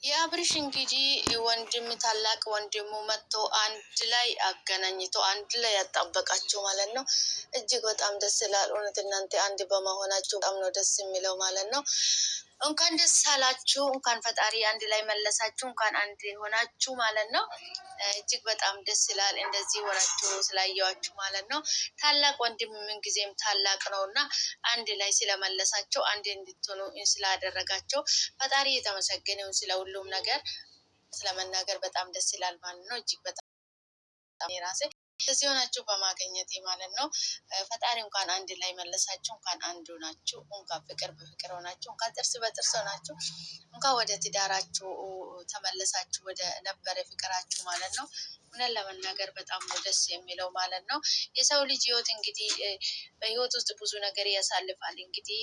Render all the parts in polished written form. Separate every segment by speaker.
Speaker 1: የአብርሽ እንግዲህ ወንድም ታላቅ ወንድሙ መጥቶ አንድ ላይ አገናኝቶ አንድ ላይ ያጣበቃቸው ማለት ነው። እጅግ በጣም ደስ ይላል። እውነት እናንተ አንድ በመሆናችሁ በጣም ነው ደስ የሚለው ማለት ነው። እንኳን ደስ አላችሁ፣ እንኳን ፈጣሪ አንድ ላይ መለሳችሁ፣ እንኳን አንድ ሆናችሁ ማለት ነው። እጅግ በጣም ደስ ይላል። እንደዚህ ሆናችሁ ስላየዋችሁ ማለት ነው። ታላቅ ወንድም ምንጊዜም ታላቅ ነው እና አንድ ላይ ስለመለሳቸው አንድ እንድትሆኑ ስላደረጋቸው ፈጣሪ የተመሰገነውን ስለ ሁሉም ነገር ስለመናገር በጣም ደስ ይላል ማለት ነው። እጅግ በጣም የራሴ እንደዚህ ሆናችሁ በማገኘቴ ማለት ነው። ፈጣሪ እንኳን አንድ ላይ መለሳችሁ፣ እንኳን አንድ ሆናችሁ፣ እንኳን ፍቅር በፍቅር ሆናችሁ፣ እንኳን ጥርስ በጥርስ ሆናችሁ፣ እንኳን ወደ ትዳራችሁ ተመለሳችሁ ወደ ነበረ ፍቅራችሁ ማለት ነው። እውነት ለመናገር በጣም ነው ደስ የሚለው ማለት ነው። የሰው ልጅ ህይወት እንግዲህ በህይወት ውስጥ ብዙ ነገር ያሳልፋል እንግዲህ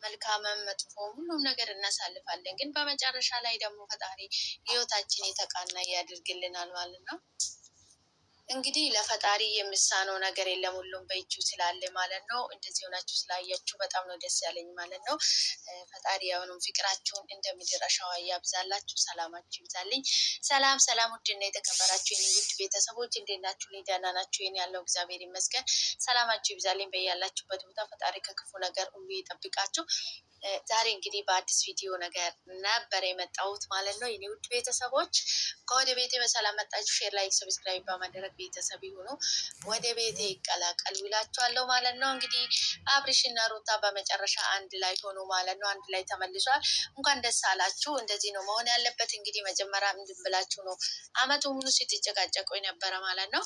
Speaker 1: መልካምም መጥፎ ሁሉም ነገር እናሳልፋለን። ግን በመጨረሻ ላይ ደግሞ ፈጣሪ ህይወታችን የተቃና ያድርግልናል ማለት ነው። እንግዲህ ለፈጣሪ የሚሳነው ነገር የለም፣ ሁሉም በእጁ ስላለ ማለት ነው። እንደዚህ ሆናችሁ ስላያችሁ በጣም ነው ደስ ያለኝ ማለት ነው። ፈጣሪ ያውንም ፍቅራችሁን እንደ ምድር አሸዋ ያብዛላችሁ፣ ሰላማችሁ ይብዛልኝ። ሰላም ሰላም፣ ውድና የተከበራችሁ የኔ ውድ ቤተሰቦች እንዴት ናችሁ? ደህና ናችሁ? የኔ ያለው እግዚአብሔር ይመስገን። ሰላማችሁ ይብዛልኝ በያላችሁበት ቦታ። ፈጣሪ ከክፉ ነገር ሁሉ ይጠብቃችሁ። ዛሬ እንግዲህ በአዲስ ቪዲዮ ነገር ነበር የመጣሁት ማለት ነው። የኔ ውድ ቤተሰቦች ከወደ ቤቴ በሰላም መጣችሁ። ሼር፣ ላይክ፣ ሰብስክራይብ በማድረግ ቤተሰብ ይሁኑ፣ ወደ ቤቴ ይቀላቀሉ ይላችኋለሁ ማለት ነው። እንግዲህ አብርሽ እና ሩታ በመጨረሻ አንድ ላይ ሆኑ ማለት ነው። አንድ ላይ ተመልሷል። እንኳን ደስ አላችሁ። እንደዚህ ነው መሆን ያለበት። እንግዲህ መጀመሪያ ምንድን ብላችሁ ነው አመቱ ሙሉ ስትጨቃጨቁ የነበረ ማለት ነው።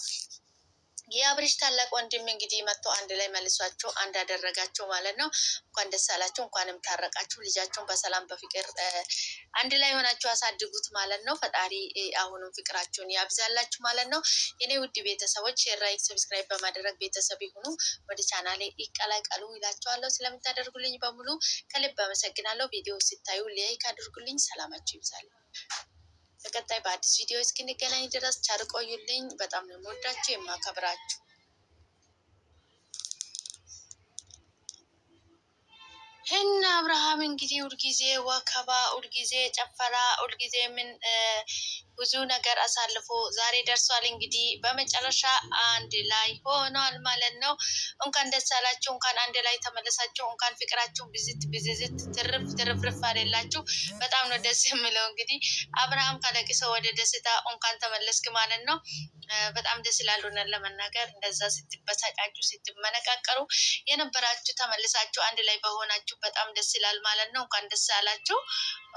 Speaker 1: የአብርሽ ታላቅ ወንድም እንግዲህ መጥቶ አንድ ላይ መልሷቸው አንድ አደረጋቸው ማለት ነው። እንኳን ደስ አላችሁ፣ እንኳንም ታረቃችሁ። ልጃቸውን በሰላም በፍቅር አንድ ላይ ሆናችሁ አሳድጉት ማለት ነው። ፈጣሪ አሁንም ፍቅራቸውን ያብዛላችሁ ማለት ነው። የኔ ውድ ቤተሰቦች ሼር፣ ላይክ፣ ሰብስክራይብ በማድረግ ቤተሰብ ይሁኑ፣ ወደ ቻናሌ ይቀላቀሉ ይላችኋለሁ። ስለምታደርጉልኝ በሙሉ ከልብ አመሰግናለሁ። ቪዲዮ ሲታዩ ላይክ አድርጉልኝ። ሰላማችሁ ይብዛል። በቀጣይ በአዲስ ቪዲዮ እስክንገናኝ ድረስ ቸር ቆዩልኝ። በጣም ነው የምወዳችሁ የማከብራችሁ። እና አብርሃም እንግዲህ ሁልጊዜ ወከባ፣ ሁልጊዜ ጨፈራ፣ ሁልጊዜ ምን ብዙ ነገር አሳልፎ ዛሬ ደርሷል። እንግዲህ በመጨረሻ አንድ ላይ ሆኗል ማለት ነው። እንኳን ደስ አላችሁ፣ እንኳን አንድ ላይ ተመለሳችሁ፣ እንኳን ፍቅራችሁ ብዝት ብዝዝት ትርፍ ትርፍርፍ አደላችሁ። በጣም ነው ደስ የሚለው። እንግዲህ አብርሃም ከለቅሶ ወደ ደስታ እንኳን ተመለስክ ማለት ነው። በጣም ደስ ይላል። ሆነን ለመናገር እንደዛ ስትበሳጫችሁ ስትመነቃቀሩ የነበራችሁ ተመልሳችሁ አንድ ላይ በሆናችሁ በጣም ደስ ይላል ማለት ነው። እንኳን ደስ አላችሁ፣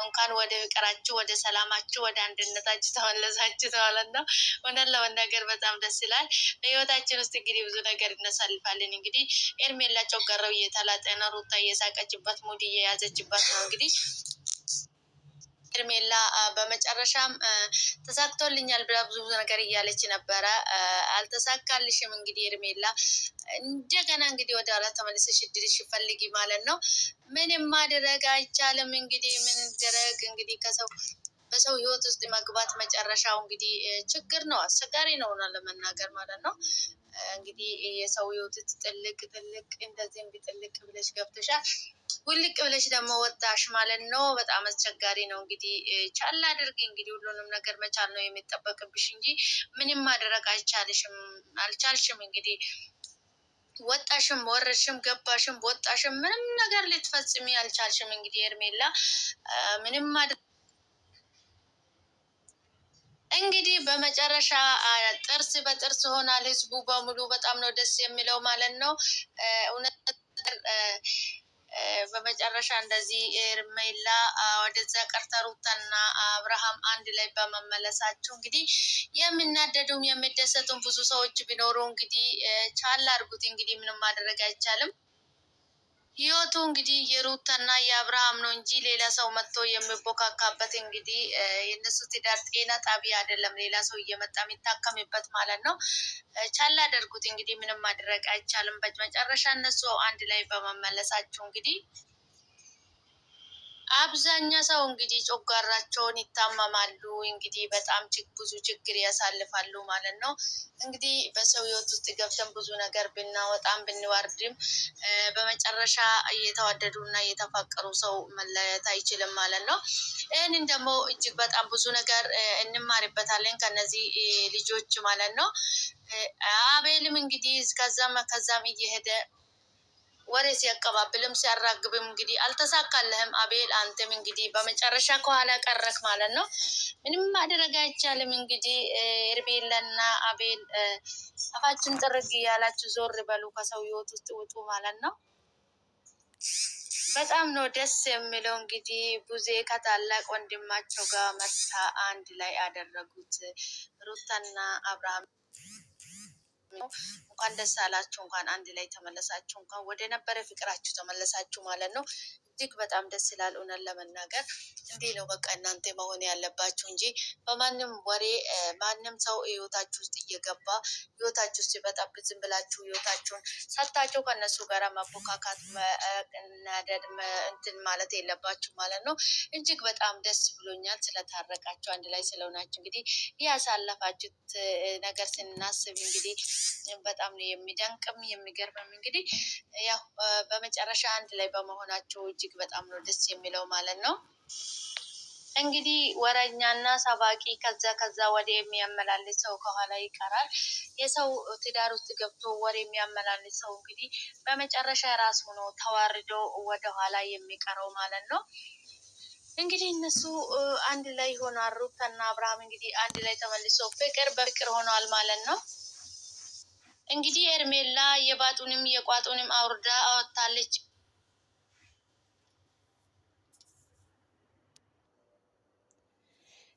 Speaker 1: እንኳን ወደ ፍቅራችሁ፣ ወደ ሰላማችሁ፣ ወደ አንድነታችሁ ተመለሳችሁ ማለት ነው። ሆነን ለመናገር በጣም ደስ ይላል። በህይወታችን ውስጥ እንግዲህ ብዙ ነገር እናሳልፋለን። እንግዲህ ኤርሜላ ጮጋራው እየተላጠ ነው፣ ሩታ እየሳቀችበት ሙድ እየያዘችበት ነው እንግዲህ ኤርሜላ በመጨረሻም ተሳክቶልኛል ብላ ብዙ ነገር እያለች ነበረ። አልተሳካልሽም። እንግዲህ ኤርሜላ እንደገና እንግዲህ ወደ ኋላ ተመልሰሽ እድልሽ ፈልጊ ማለት ነው። ምንም ማድረግ አይቻልም። እንግዲህ ምን ደረግ እንግዲህ በሰው ህይወት ውስጥ መግባት መጨረሻው እንግዲህ ችግር ነው፣ አስቸጋሪ ነው ለመናገር ማለት ነው። እንግዲህ የሰው ህይወት ጥልቅ እንደዚህ ጥልቅ ብለሽ ገብተሻል፣ ውልቅ ብለሽ ደግሞ ወጣሽ ማለት ነው። በጣም አስቸጋሪ ነው። እንግዲህ ቻል አድርጊ። እንግዲህ ሁሉንም ነገር መቻል ነው የሚጠበቅብሽ እንጂ ምንም ማድረግ አልቻልሽም። እንግዲህ ወጣሽም ወረድሽም ገባሽም ወጣሽም ምንም ነገር ልትፈጽሚ አልቻልሽም። እንግዲህ ኤርሜላ ምንም እንግዲህ በመጨረሻ ጥርስ በጥርስ ሆናል። ህዝቡ በሙሉ በጣም ነው ደስ የሚለው ማለት ነው። እውነት በመጨረሻ እንደዚህ ኤርሜላ ወደዛ ቀርታ ሩታና አብርሃም አንድ ላይ በመመለሳቸው እንግዲህ የሚናደዱም የሚደሰቱም ብዙ ሰዎች ቢኖሩ እንግዲህ ቻል አድርጉት። እንግዲህ ምንም ማድረግ አይቻልም። ህይወቱ እንግዲህ የሩታና የአብርሃም ነው እንጂ ሌላ ሰው መጥቶ የሚቦካካበት እንግዲህ የእነሱ ትዳር ጤና ጣቢያ አይደለም። ሌላ ሰው እየመጣ የሚታከምበት ማለት ነው። ቻል አድርጉት። እንግዲህ ምንም ማድረግ አይቻልም። በመጨረሻ እነሱ አንድ ላይ በመመለሳቸው እንግዲህ አብዛኛ ሰው እንግዲህ ጮጋራቸውን ይታመማሉ። እንግዲህ በጣም ብዙ ችግር ያሳልፋሉ ማለት ነው። እንግዲህ በሰው ህይወት ውስጥ ገብተን ብዙ ነገር ብናወጣም ብንዋርድም በመጨረሻ እየተዋደዱ እና እየተፋቀሩ ሰው መለያየት አይችልም ማለት ነው። ይህንን ደግሞ እጅግ በጣም ብዙ ነገር እንማርበታለን ከነዚህ ልጆች ማለት ነው። አቤልም እንግዲህ ከዛም እየሄደ ወሬ ሲያቀባብልም ሲያራግብም እንግዲህ አልተሳካልህም አቤል። አንተም እንግዲህ በመጨረሻ ከኋላ ቀረክ ማለት ነው። ምንም ማድረግ አይቻልም። እንግዲህ ሄርሜላና አቤል አፋችን ጥርግ እያላችሁ ዞር በሉ፣ ከሰው ህይወት ውስጥ ውጡ ማለት ነው። በጣም ነው ደስ የሚለው። እንግዲህ ቡዜ ከታላቅ ወንድማቸው ጋር መታ አንድ ላይ አደረጉት ሩታና አብርሃም። እንኳን ደስ አላችሁ፣ እንኳን አንድ ላይ ተመለሳችሁ፣ እንኳን ወደ ነበረ ፍቅራችሁ ተመለሳችሁ ማለት ነው። እጅግ በጣም ደስ ይላል። እውነት ለመናገር እንዲህ ነው በቃ እናንተ መሆን ያለባችሁ እንጂ በማንም ወሬ ማንም ሰው ህይወታችሁ ውስጥ እየገባ ህይወታችሁ ውስጥ በጣም ዝም ብላችሁ ህይወታችሁን ሰጥታችሁ ከነሱ ጋር መቦካካት መናደድ እንትን ማለት የለባችሁ ማለት ነው። እጅግ በጣም ደስ ብሎኛል ስለታረቃችሁ አንድ ላይ ስለሆናችሁ። እንግዲህ ያሳለፋችሁት ነገር ስናስብ እንግዲህ በጣም ነው የሚደንቅም የሚገርምም። እንግዲህ ያው በመጨረሻ አንድ ላይ በመሆናቸው እጅግ በጣም ነው ደስ የሚለው ማለት ነው። እንግዲህ ወረኛና ሰባቂ ከዛ ወደ የሚያመላልስ ሰው ከኋላ ይቀራል። የሰው ትዳር ውስጥ ገብቶ ወሬ የሚያመላልስ ሰው እንግዲህ በመጨረሻ ራሱ ነው ተዋርዶ ወደኋላ የሚቀረው ማለት ነው። እንግዲህ እነሱ አንድ ላይ ሆኗል። ሩታና አብርሃም እንግዲህ አንድ ላይ ተመልሶ ፍቅር በፍቅር ሆኗል ማለት ነው። እንግዲህ ሄርሜላ የባጡንም የቋጡንም አውርዳ አወጣለች።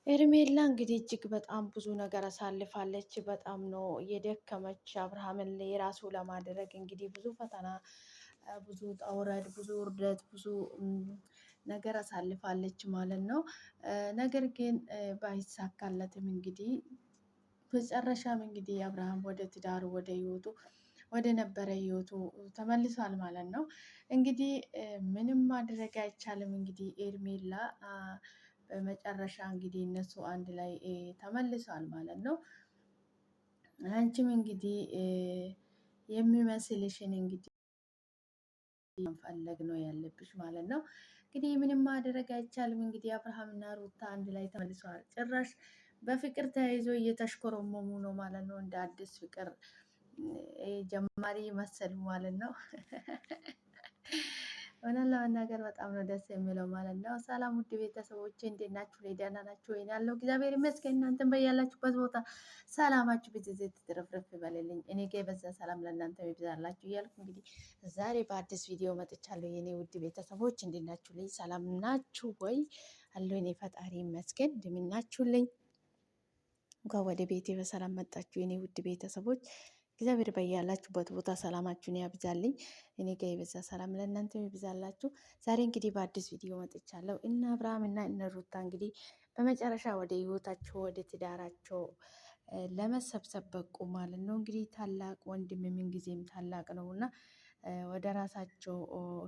Speaker 1: ሄርሜላ እንግዲህ እጅግ በጣም ብዙ ነገር አሳልፋለች። በጣም ነው የደከመች አብርሃምን የራሱ ለማድረግ እንግዲህ ብዙ ፈተና፣ ብዙ ጠውረድ፣ ብዙ ውርደት፣ ብዙ ነገር አሳልፋለች ማለት ነው። ነገር ግን ባይሳካለትም እንግዲህ መጨረሻም እንግዲህ አብርሃም ወደ ትዳሩ ወደ ህይወቱ ወደ ነበረ ህይወቱ ተመልሷል ማለት ነው። እንግዲህ ምንም ማድረግ አይቻልም። እንግዲህ ሄርሜላ በመጨረሻ እንግዲህ እነሱ አንድ ላይ ተመልሷል ማለት ነው። አንቺም እንግዲህ የሚመስልሽን እንግዲህ መፈለግ ነው ያለብሽ ማለት ነው። እንግዲህ ምንም ማድረግ አይቻልም። እንግዲህ አብርሃምና ሩታ አንድ ላይ ተመልሰዋል። ጭራሽ በፍቅር ተያይዞ እየተሽኮረመሙ ነው ማለት ነው። እንደ አዲስ ፍቅር ጀማሪ መሰሉ ማለት ነው። እውነት ለመናገር በጣም ነው ደስ የሚለው ማለት ነው። ሰላም ውድ ቤተሰቦች እንዴት ናችሁ? ደህና ናችሁ ወይ? ያለው እግዚአብሔር ይመስገን። እናንተም በያላችሁበት ቦታ ሰላማችሁ ብዝዝት ትርፍርፍ ይበልልኝ። እኔ ጋ የበዛ ሰላም ለእናንተ ይብዛላችሁ እያልኩ እንግዲህ ዛሬ በአዲስ ቪዲዮ መጥቻለሁ። የኔ ውድ ቤተሰቦች እንዴት ናችሁልኝ? ሰላም ናችሁ ወይ? አለሁ እኔ ፈጣሪ ይመስገን። እንደምን ናችሁልኝ? እንኳን ወደ ቤቴ በሰላም መጣችሁ የኔ ውድ ቤተሰቦች። እግዚአብሔር በያላችሁበት ቦታ ሰላማችሁን ያብዛልኝ። እኔ ጋር የበዛ ሰላም ለእናንተ ይብዛላችሁ። ዛሬ እንግዲህ በአዲስ ቪዲዮ መጥቻለሁ። እነ አብርሃም እና እነ ሩታ እንግዲህ በመጨረሻ ወደ ህይወታቸው ወደ ትዳራቸው ለመሰብሰብ በቁ ማለት ነው። እንግዲህ ታላቅ ወንድም ምንጊዜም ታላቅ ነው እና ወደ ራሳቸው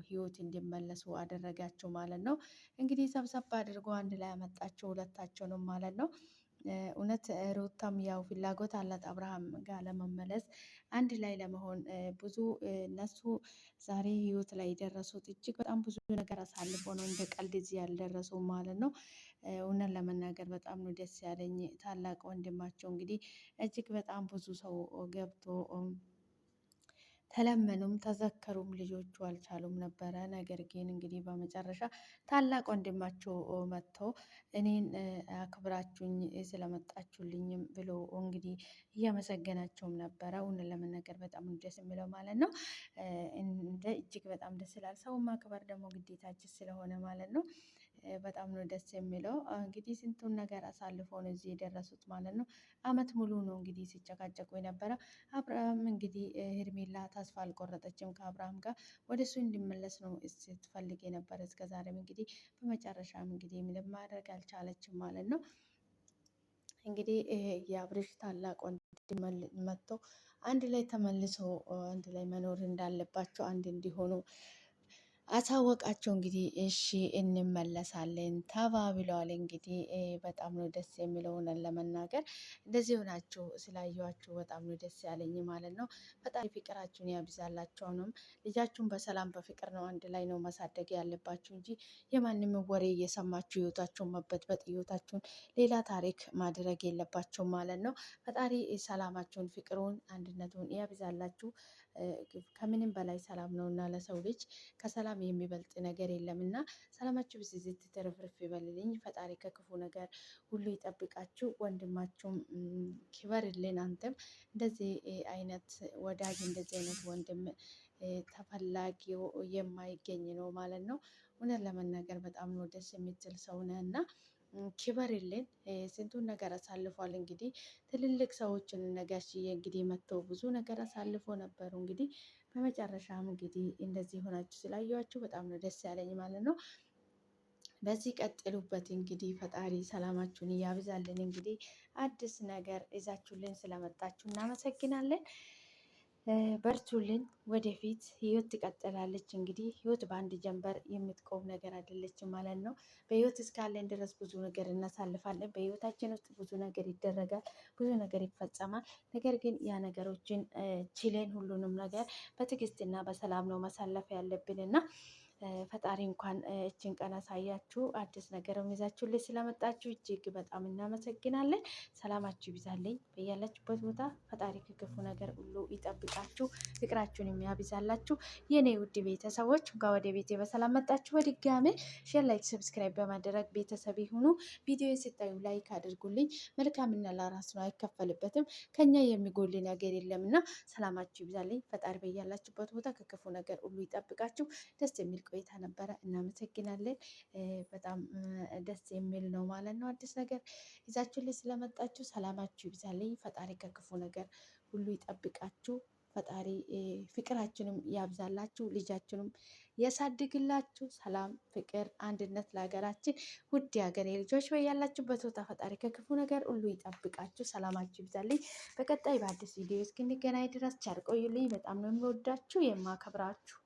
Speaker 1: ህይወት እንዲመለሱ አደረጋቸው ማለት ነው። እንግዲህ ሰብሰብ አድርጎ አንድ ላይ ያመጣቸው ሁለታቸው ነው ማለት ነው። እውነት ሩታም ያው ፍላጎት አላት አብርሃም ጋር ለመመለስ አንድ ላይ ለመሆን ብዙ እነሱ ዛሬ ህይወት ላይ የደረሱት እጅግ በጣም ብዙ ነገር አሳልፎ ነው እንደ ቀልድ እዚህ ያልደረሱ ማለት ነው። እውነት ለመናገር በጣም ነው ደስ ያለኝ። ታላቅ ወንድማቸው እንግዲህ እጅግ በጣም ብዙ ሰው ገብቶ ተለመኑም ተዘከሩም ልጆቹ አልቻሉም ነበረ። ነገር ግን እንግዲህ በመጨረሻ ታላቅ ወንድማቸው መጥቶ እኔን አክብራችሁኝ ስለመጣችሁልኝም ብሎ እንግዲህ እያመሰገናቸውም ነበረ። እውነት ለመናገር በጣም ደስ የሚለው ማለት ነው። እንደ እጅግ በጣም ደስ ይላል። ሰውን ማክበር ደግሞ ግዴታችን ስለሆነ ማለት ነው። በጣም ነው ደስ የሚለው። እንግዲህ ስንቱን ነገር አሳልፎ ነው እዚህ የደረሱት ማለት ነው። አመት ሙሉ ነው እንግዲህ ሲጨቃጨቁ የነበረ። አብርሃም እንግዲህ ሄርሜላ ተስፋ አልቆረጠችም ከአብርሃም ጋር ወደ እሱ እንዲመለስ ነው ስትፈልግ የነበረ እስከዛሬም እንግዲህ በመጨረሻም እንግዲህ ምንም ማድረግ አልቻለችም ማለት ነው። እንግዲህ የአብርሽ ታላቅ ወንድም መጥቶ አንድ ላይ ተመልሶ አንድ ላይ መኖር እንዳለባቸው አንድ እንዲሆኑ አሳወቃቸው እንግዲህ እሺ እንመለሳለን ተባብለዋል። እንግዲህ በጣም ነው ደስ የሚለው ሆነን ለመናገር እንደዚህ ሆናችሁ ስላየኋችሁ በጣም ነው ደስ ያለኝ ማለት ነው። ፈጣሪ ፍቅራችሁን ያብዛላችሁ። አሁንም ልጃችሁን በሰላም በፍቅር ነው አንድ ላይ ነው ማሳደግ ያለባችሁ እንጂ የማንም ወሬ እየሰማችሁ ህይወታችሁን መበጥበጥ ህይወታችሁን ሌላ ታሪክ ማድረግ የለባችሁም ማለት ነው። ፈጣሪ ሰላማችሁን፣ ፍቅሩን፣ አንድነቱን ያብዛላችሁ። ከምንም በላይ ሰላም ነው እና ለሰው ልጅ ከሰላም የሚበልጥ ነገር የለም እና ሰላማችሁ ብዝዝት ትርፍርፍ ይበልልኝ። ፈጣሪ ከክፉ ነገር ሁሉ ይጠብቃችሁ። ወንድማችሁም ክበርልን። አንተም እንደዚህ አይነት ወዳጅ እንደዚህ አይነት ወንድም ተፈላጊው የማይገኝ ነው ማለት ነው። እውነት ለመናገር በጣም ነው ደስ የምትል ሰው ነህ እና ክበርልን። ስንቱን ነገር አሳልፏል። እንግዲህ ትልልቅ ሰዎችን ነጋሽዬ እንግዲህ መጥተው ብዙ ነገር አሳልፎ ነበሩ። እንግዲህ በመጨረሻም እንግዲህ እንደዚህ ሆናችሁ ስላየኋችሁ በጣም ነው ደስ ያለኝ ማለት ነው። በዚህ ቀጥሉበት። እንግዲህ ፈጣሪ ሰላማችሁን እያብዛልን። እንግዲህ አዲስ ነገር ይዛችሁልን ስለመጣችሁ እናመሰግናለን። በርቱልን። ወደፊት ህይወት ትቀጥላለች። እንግዲህ ህይወት በአንድ ጀንበር የምትቆም ነገር አይደለችም ማለት ነው። በህይወት እስካለን ድረስ ብዙ ነገር እናሳልፋለን። በህይወታችን ውስጥ ብዙ ነገር ይደረጋል፣ ብዙ ነገር ይፈጸማል። ነገር ግን ያ ነገሮችን ችለን ሁሉንም ነገር በትዕግስትና በሰላም ነው ማሳለፍ ያለብን እና ፈጣሪ እንኳን እችን ቀን አሳያችሁ። አዲስ ነገርም ይዛችሁልኝ ስለመጣችሁ እጅግ በጣም እናመሰግናለን። ሰላማችሁ ይብዛልኝ በያላችሁበት ቦታ። ፈጣሪ ከክፉ ነገር ሁሉ ይጠብቃችሁ፣ ፍቅራችሁን የሚያብዛላችሁ። የኔ ውድ ቤተሰቦች እንኳን ወደ ቤቴ በሰላም መጣችሁ። በድጋሜ ሼር፣ ላይክ፣ ሰብስክራይብ በማድረግ ቤተሰብ ይሁኑ። ቪዲዮ ስታዩ ላይክ አድርጉልኝ። መልካምና ለራስ ነው፣ አይከፈልበትም። ከኛ የሚጎል ነገር የለምና ሰላማችሁ ይብዛልኝ። ፈጣሪ በያላችሁበት ቦታ ከክፉ ነገር ሁሉ ይጠብቃችሁ። ደስ የሚል ቆይታ ነበረ። እናመሰግናለን። በጣም ደስ የሚል ነው ማለት ነው። አዲስ ነገር ይዛችሁልኝ ስለመጣችሁ ሰላማችሁ ይብዛልኝ። ፈጣሪ ከክፉ ነገር ሁሉ ይጠብቃችሁ። ፈጣሪ ፍቅራችንም ያብዛላችሁ፣ ልጃችንም ያሳድግላችሁ። ሰላም፣ ፍቅር፣ አንድነት ለሀገራችን። ውድ የሀገሬ ልጆች በያላችሁበት ቦታ ፈጣሪ ከክፉ ነገር ሁሉ ይጠብቃችሁ። ሰላማችሁ ይብዛልኝ። በቀጣይ በአዲስ ቪዲዮ እስክንገናኝ ድረስ ቸር ቆዩልኝ። በጣም ነው የምወዳችሁ የማከብራችሁ።